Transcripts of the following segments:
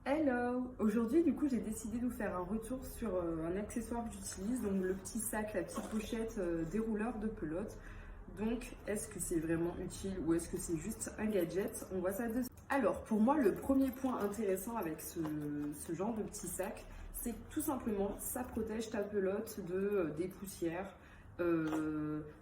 Hello! Aujourd'hui, du coup, j'ai décidé de vous faire un retour sur un accessoire que j'utilise, donc le petit sac, la petite pochette dérouleur de pelote. Donc, est-ce que c'est vraiment utile ou est-ce que c'est juste un gadget? On voit ça dessus. Alors, pour moi, le premier point intéressant avec ce genre de petit sac, c'est que tout simplement, ça protège ta pelote des poussières.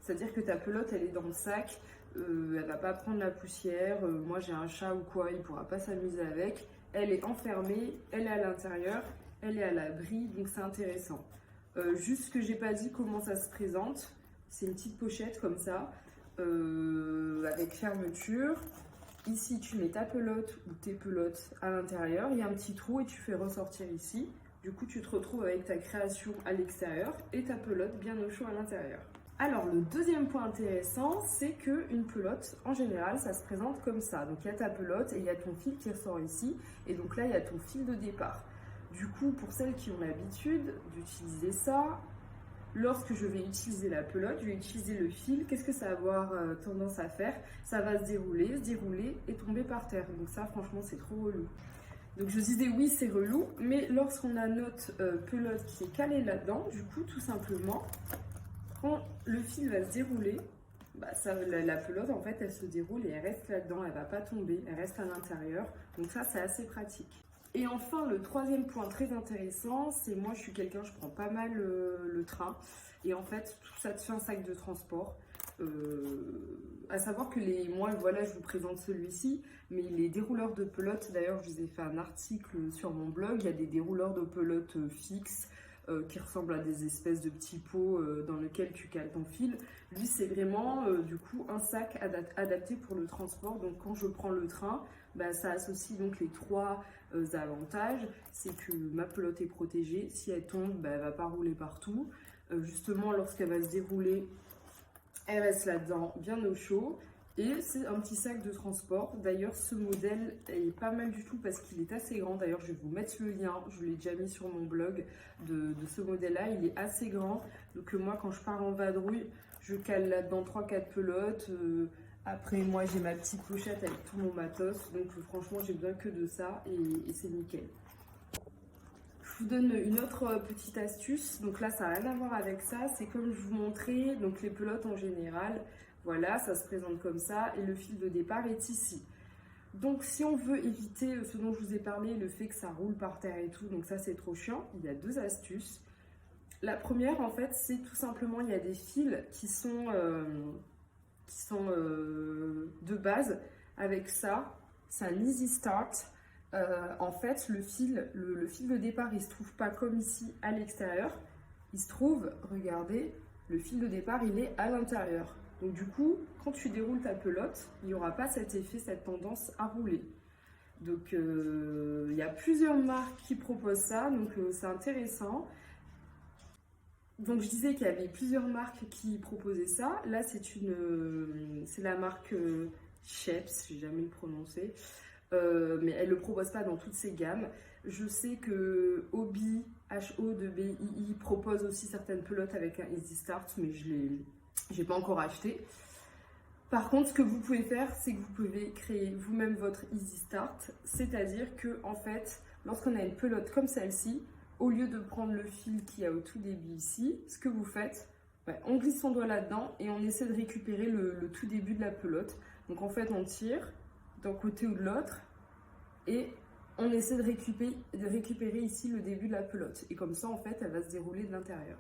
C'est-à-dire que ta pelote, elle est dans le sac, elle va pas prendre la poussière. Moi, j'ai un chat ou quoi, il pourra pas s'amuser avec. Elle est enfermée, elle est à l'intérieur, elle est à l'abri, donc c'est intéressant. Juste que j'ai pas dit comment ça se présente, c'est une petite pochette comme ça, avec fermeture. Ici, tu mets ta pelote ou tes pelotes à l'intérieur, il y a un petit trou et tu fais ressortir ici. Du coup, tu te retrouves avec ta création à l'extérieur et ta pelote bien au chaud à l'intérieur. Alors, le deuxième point intéressant, c'est qu'une pelote, en général, ça se présente comme ça. Donc, il y a ta pelote et il y a ton fil qui ressort ici. Et donc là, il y a ton fil de départ. Du coup, pour celles qui ont l'habitude d'utiliser ça, lorsque je vais utiliser la pelote, je vais utiliser le fil. Qu'est-ce que ça va avoir tendance à faire? Ça va se dérouler et tomber par terre. Donc ça, franchement, c'est trop relou. Donc je disais oui, c'est relou, mais lorsqu'on a notre pelote qui est calée là-dedans, du coup, tout simplement, quand le fil va se dérouler, la pelote, en fait, elle se déroule et elle reste là-dedans, elle va pas tomber, elle reste à l'intérieur. Donc ça, c'est assez pratique. Et enfin, le troisième point très intéressant, c'est moi, je suis quelqu'un, je prends pas mal le train. Et en fait, tout ça te fait un sac de transport. À savoir que moi, voilà, je vous présente celui-ci, mais les dérouleurs de pelote, d'ailleurs, je vous ai fait un article sur mon blog, il y a des dérouleurs de pelote fixes, qui ressemble à des espèces de petits pots dans lesquels tu cales ton fil. Lui, c'est vraiment du coup un sac adapté pour le transport. Donc quand je prends le train, ça associe donc les trois avantages. C'est que ma pelote est protégée. Si elle tombe, elle va pas rouler partout. Justement, lorsqu'elle va se dérouler, elle reste là-dedans bien au chaud. Et c'est un petit sac de transport. D'ailleurs, ce modèle est pas mal du tout parce qu'il est assez grand. D'ailleurs, je vais vous mettre le lien. Je l'ai déjà mis sur mon blog de ce modèle-là. Il est assez grand. Donc moi, quand je pars en vadrouille, je cale là-dedans 3-4 pelotes. Après, moi, j'ai ma petite pochette avec tout mon matos. Donc franchement, j'ai besoin que de ça et c'est nickel. Je vous donne une autre petite astuce. Donc là, ça n'a rien à voir avec ça. C'est comme je vous montrais, donc les pelotes en général. Voilà, ça se présente comme ça et le fil de départ est ici. Donc si on veut éviter ce dont je vous ai parlé, le fait que ça roule par terre et tout, donc ça c'est trop chiant, il y a deux astuces. La première en fait, c'est tout simplement, il y a des fils qui sont de base. Avec ça, c'est un Easy Start. En fait, le fil de départ, il se trouve pas comme ici à l'extérieur. Il se trouve, regardez, le fil de départ, il est à l'intérieur. Donc du coup, quand tu déroules ta pelote, il n'y aura pas cet effet, cette tendance à rouler. Donc il y a plusieurs marques qui proposent ça, donc c'est intéressant. Donc je disais qu'il y avait plusieurs marques qui proposaient ça. Là c'est la marque Sheps, je n'ai jamais le prononcer, mais elle ne le propose pas dans toutes ses gammes. Je sais que Hobby, H-O-B-I-I, propose aussi certaines pelotes avec un Easy Start, mais je n'ai pas encore acheté. Par contre, ce que vous pouvez faire, c'est que vous pouvez créer vous-même votre Easy Start, c'est-à-dire que en fait, lorsqu'on a une pelote comme celle-ci, au lieu de prendre le fil qu'il y a au tout début ici, ce que vous faites, on glisse son doigt là-dedans et on essaie de récupérer le tout début de la pelote. Donc en fait, on tire d'un côté ou de l'autre et on essaie de récupérer ici le début de la pelote. Et comme ça, en fait, elle va se dérouler de l'intérieur.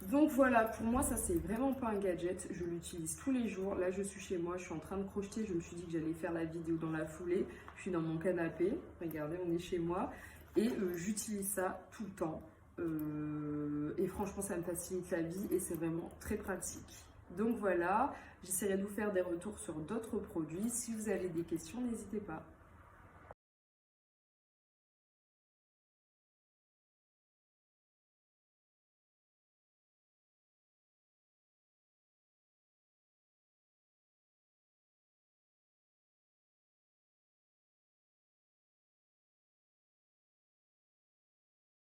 Donc voilà, pour moi, ça c'est vraiment pas un gadget. Je l'utilise tous les jours. Là, je suis chez moi, je suis en train de crocheter. Je me suis dit que j'allais faire la vidéo dans la foulée. Je suis dans mon canapé. Regardez, on est chez moi. Et j'utilise ça tout le temps. Et franchement, ça me facilite la vie et c'est vraiment très pratique. Donc voilà, j'essaierai de vous faire des retours sur d'autres produits. Si vous avez des questions, n'hésitez pas.